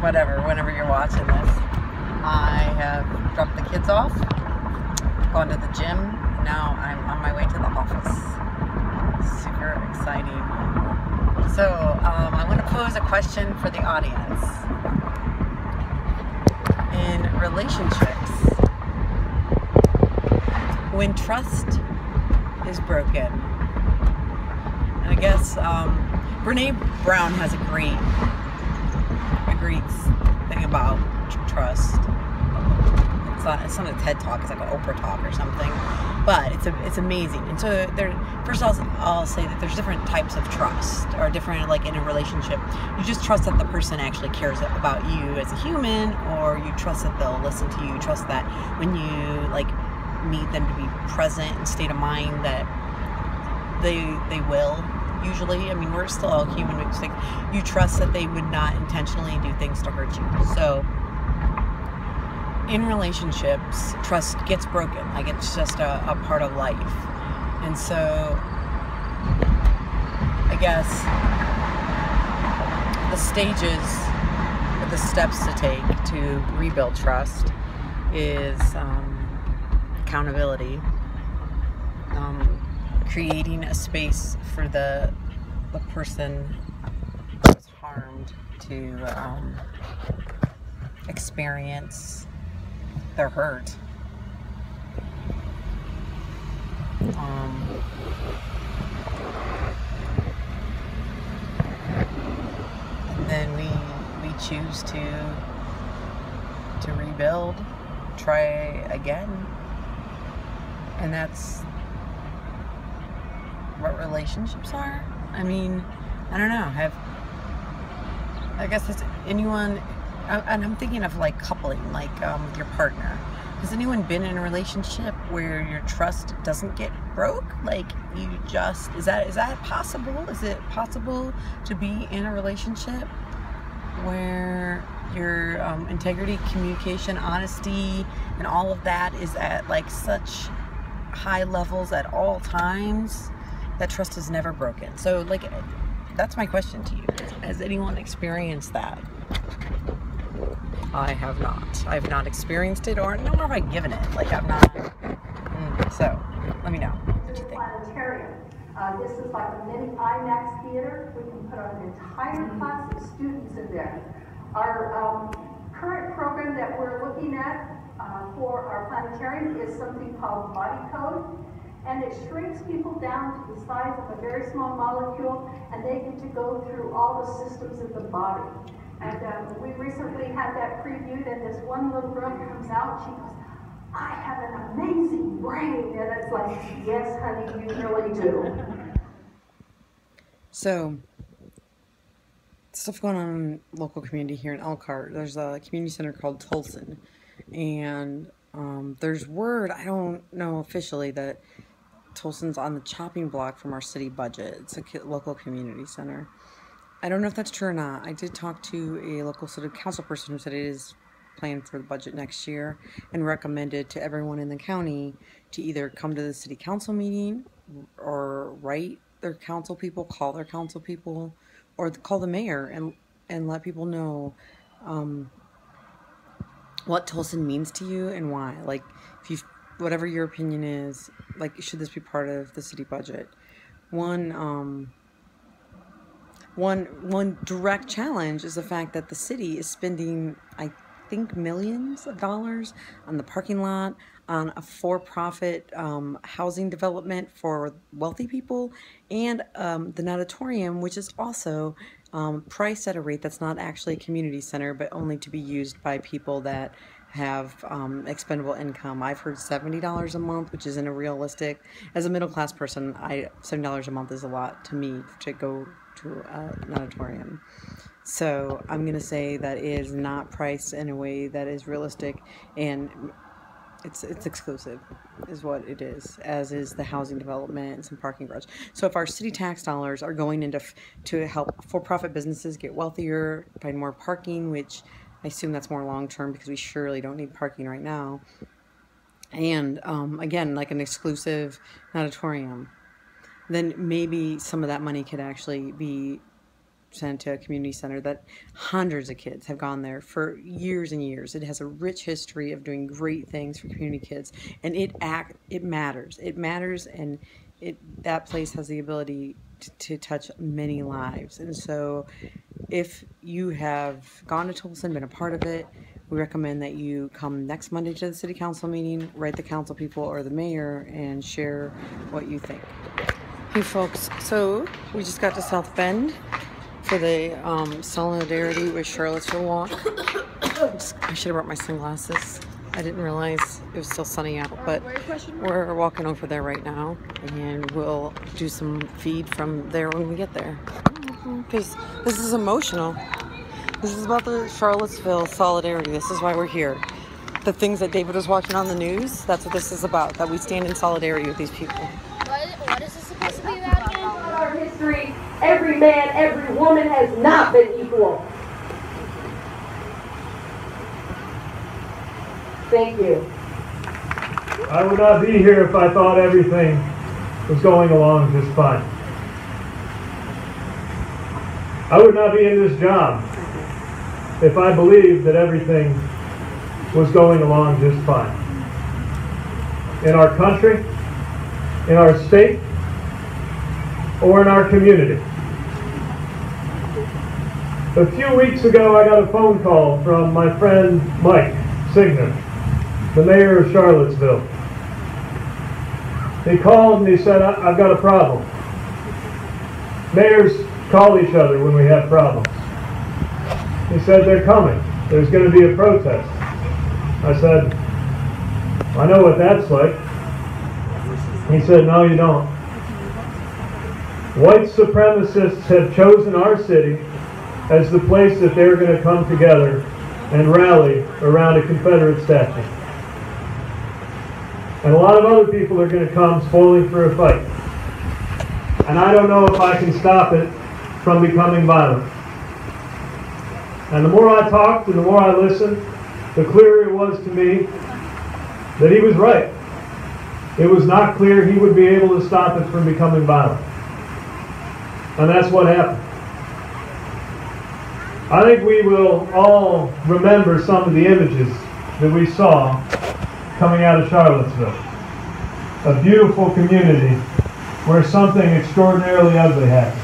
whatever, whenever you're watching this. I have dropped the kids off, gone to the gym, and now I'm on my way to the office. Super exciting. So, I want to pose a question for the audience. In relationships, when trust is broken, and I guess Brene Brown has a great thing about trust. It's not a TED Talk, it's like an Oprah Talk or something, but it's amazing. And so first I'll say that there's different types of trust, or different, like in a relationship, you just trust that the person actually cares about you as a human, or you trust that they'll listen to you, trust that when you like need them to be present and state of mind that they will. Usually, I mean, we're still all human. It's like you trust that they would not intentionally do things to hurt you. So in relationships, trust gets broken. Like, it's just a part of life. And so I guess the stages or the steps to take to rebuild trust is accountability, creating a space for the person who was harmed to experience their hurt. And then we choose to rebuild, try again, and that's what relationships are. I mean, I don't know. I guess it's anyone, and I'm thinking of like coupling, like with your partner. Has anyone been in a relationship where your trust doesn't get broke? Like, is that possible? Is it possible to be in a relationship where your integrity, communication, honesty, and all of that is at like such high levels at all times that trust is never broken? So like, that's my question to you. Has anyone experienced that? I have not. I've not experienced it, or nor have I given it. Like, I'm not. So, let me know what you think. Planetarium. This is like a mini IMAX theater. We can put an entire class of students in there. Our current program that we're looking at for our planetarium is something called Body Code. And it shrinks people down to the size of a very small molecule, and they get to go through all the systems of the body. And we recently had that previewed, and this one little girl comes out, she goes, "I have an amazing brain." And it's like, yes, honey, you really do. So, stuff going on in local community here in Elkhart. There's a community center called Tolson, and there's word, I don't know officially, that Tolson's on the chopping block from our city budget. It's a local community center. I don't know if that's true or not. I did talk to a local city council person who said it is planned for the budget next year, and recommended to everyone in the county to either come to the city council meeting, or write their council people, call their council people, or call the mayor and let people know what Tolson means to you and why. Like, if you, whatever your opinion is, like, should this be part of the city budget? One direct challenge is the fact that the city is spending, I think, millions of dollars on the parking lot, on a for-profit housing development for wealthy people, and the natatorium, which is also priced at a rate that's not actually a community center, but only to be used by people that have expendable income. I've heard $70 a month, which isn't a realistic. As a middle-class person, $70 a month is a lot to me to go to a natatorium. So I'm going to say that it is not priced in a way that is realistic, and it's exclusive is what it is, as is the housing development and some parking garage. So if our city tax dollars are going into to help for-profit businesses get wealthier, find more parking, which I assume that's more long-term because we surely don't need parking right now, and again, like an exclusive natatorium, then maybe some of that money could actually be sent to a community center that hundreds of kids have gone there for years and years. It has a rich history of doing great things for community kids, and it matters. It matters, and that place has the ability to touch many lives. And so if you have gone to Tolson, been a part of it, we recommend that you come next Monday to the city council meeting, write the council people or the mayor, and share what you think. Hey folks, so we just got to South Bend for the Solidarity with Charlottesville walk. I should have brought my sunglasses. I didn't realize it was still sunny out, but we're walking over there right now, and we'll do some feed from there when we get there. Because this is emotional. This is about the Charlottesville Solidarity. This is why we're here. The things that David was watching on the news, that's what this is about, that we stand in solidarity with these people. What is this supposed to be about again? In our history, every man, every woman has not been equal. Thank you. I would not be here if I thought everything was going along just fine. I would not be in this job if I believed that everything was going along just fine. In our country, in our state, or in our community. A few weeks ago, I got a phone call from my friend Mike Signer, the mayor of Charlottesville. He called and he said, I've got a problem. Mayors call each other when we have problems. He said, they're coming. There's going to be a protest. I said, I know what that's like. He said, no, you don't. White supremacists have chosen our city as the place that they're going to come together and rally around a Confederate statue. And a lot of other people are going to come spoiling for a fight. And I don't know if I can stop it from becoming violent. And the more I talked and the more I listened, the clearer it was to me that he was right. It was not clear he would be able to stop it from becoming violent. And that's what happened. I think we will all remember some of the images that we saw coming out of Charlottesville. A beautiful community where something extraordinarily ugly happened.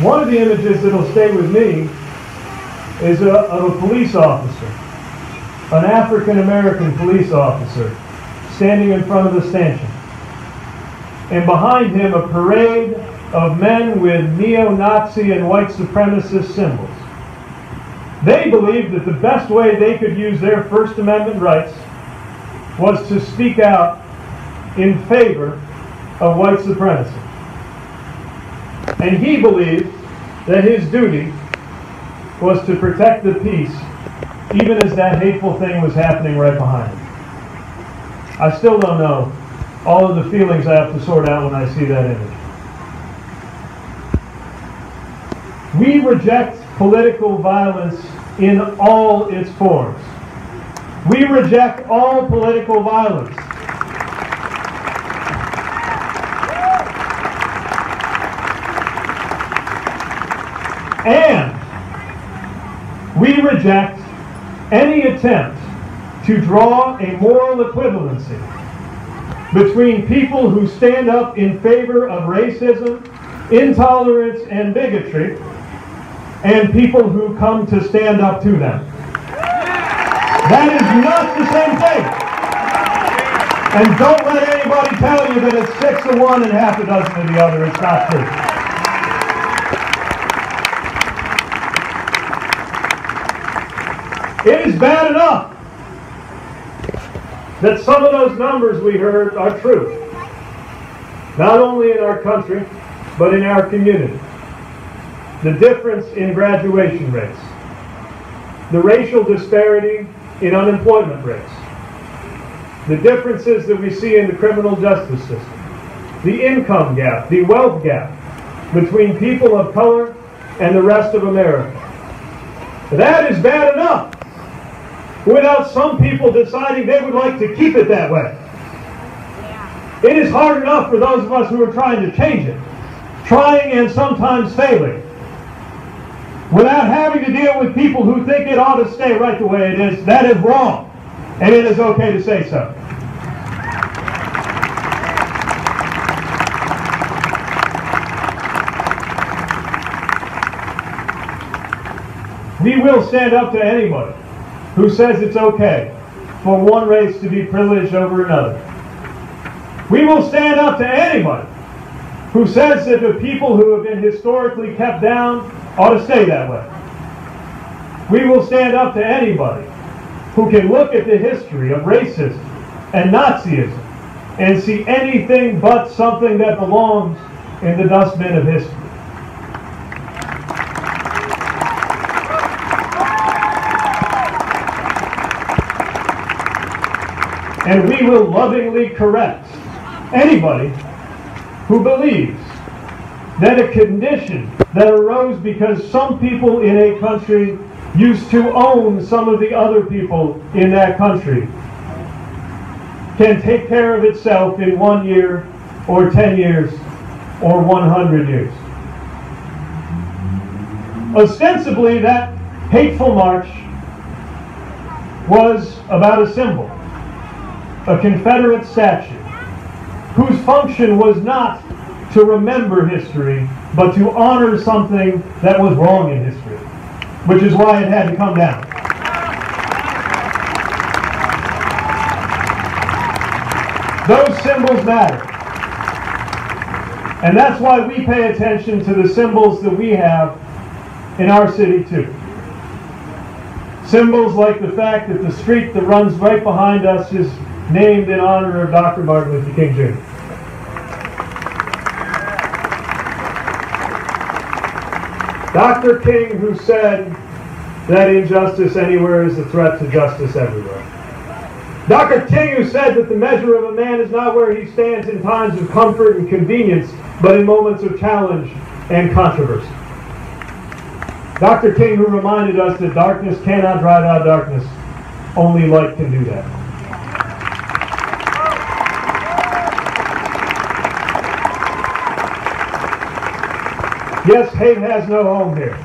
One of the images that will stay with me is of a police officer, an African-American police officer, standing in front of the stanchion. And behind him, a parade of men with neo-Nazi and white supremacist symbols. They believed that the best way they could use their First Amendment rights was to speak out in favor of white supremacy. And he believed that his duty was to protect the peace, even as that hateful thing was happening right behind him. I still don't know all of the feelings I have to sort out when I see that image. We reject political violence in all its forms. We reject all political violence. And we reject any attempt to draw a moral equivalency between people who stand up in favor of racism, intolerance, and bigotry, and people who come to stand up to them. That is not the same thing. And don't let anybody tell you that it's 6 of one and half a dozen of the other. It's not true. It is bad enough that some of those numbers we heard are true. Not only in our country, but in our community. The difference in graduation rates, the racial disparity in unemployment rates, the differences that we see in the criminal justice system, the income gap, the wealth gap between people of color and the rest of America. That is bad enough without some people deciding they would like to keep it that way. It is hard enough for those of us who are trying to change it. trying and sometimes failing, without having to deal with people who think it ought to stay right the way it is, that is wrong. And it is okay to say so. We will stand up to anybody who says it's okay for one race to be privileged over another. We will stand up to anybody who says that the people who have been historically kept down ought to stay that way. We will stand up to anybody who can look at the history of racism and Nazism and see anything but something that belongs in the dustbin of history. And we will lovingly correct anybody who believes that a condition that arose because some people in a country used to own some of the other people in that country can take care of itself in 1 year or 10 years or 100 years. Ostensibly, that hateful march was about a symbol, a Confederate statue, whose function was not to remember history, but to honor something that was wrong in history, which is why it had to come down. Those symbols matter. And that's why we pay attention to the symbols that we have in our city too. Symbols like the fact that the street that runs right behind us is named in honor of Dr. Martin Luther King Jr. Dr. King, who said that injustice anywhere is a threat to justice everywhere. Dr. King, who said that the measure of a man is not where he stands in times of comfort and convenience, but in moments of challenge and controversy. Dr. King, who reminded us that darkness cannot drive out darkness, only light can do that. Yes, hate has no home here,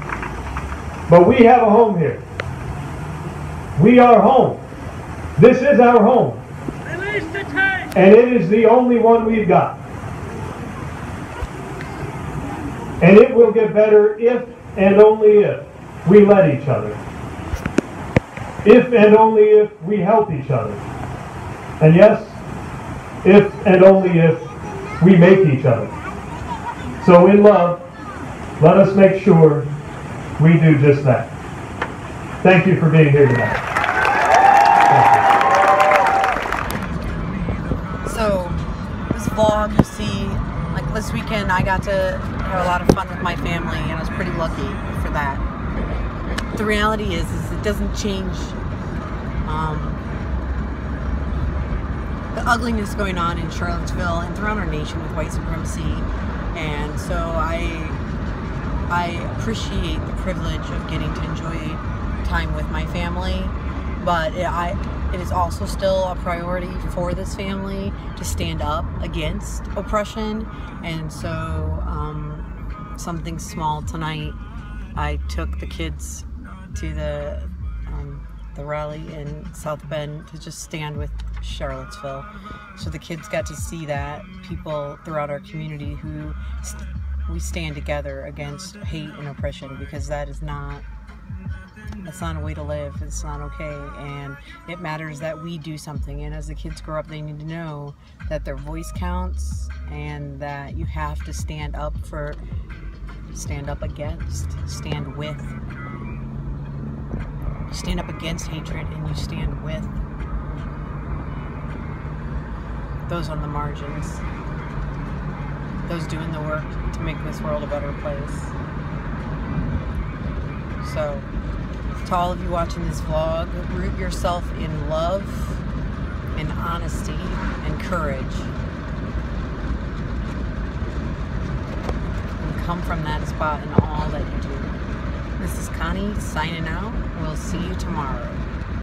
but we have a home here. We are home. This is our home. Release the tank. And it is the only one we've got. And it will get better if and only if we let each other. If and only if we help each other. And yes, if and only if we make each other. So in love, let us make sure we do just that. Thank you for being here tonight. So, this vlog, you see, like this weekend I got to have a lot of fun with my family, and I was pretty lucky for that. The reality is it doesn't change the ugliness going on in Charlottesville and throughout our nation with white supremacy. And so I appreciate the privilege of getting to enjoy time with my family, but it is also still a priority for this family to stand up against oppression. And so something small tonight, I took the kids to the rally in South Bend to just stand with Charlottesville. So the kids got to see that people throughout our community who we stand together against hate and oppression, because that's not a way to live. It's not okay, and it matters that we do something. And as the kids grow up, they need to know that their voice counts and that you have to stand up against hatred, and you stand with those on the margins, those doing the work to make this world a better place. So, to all of you watching this vlog, root yourself in love and honesty and courage, and come from that spot in all that you do. This is Connie signing out. We'll see you tomorrow.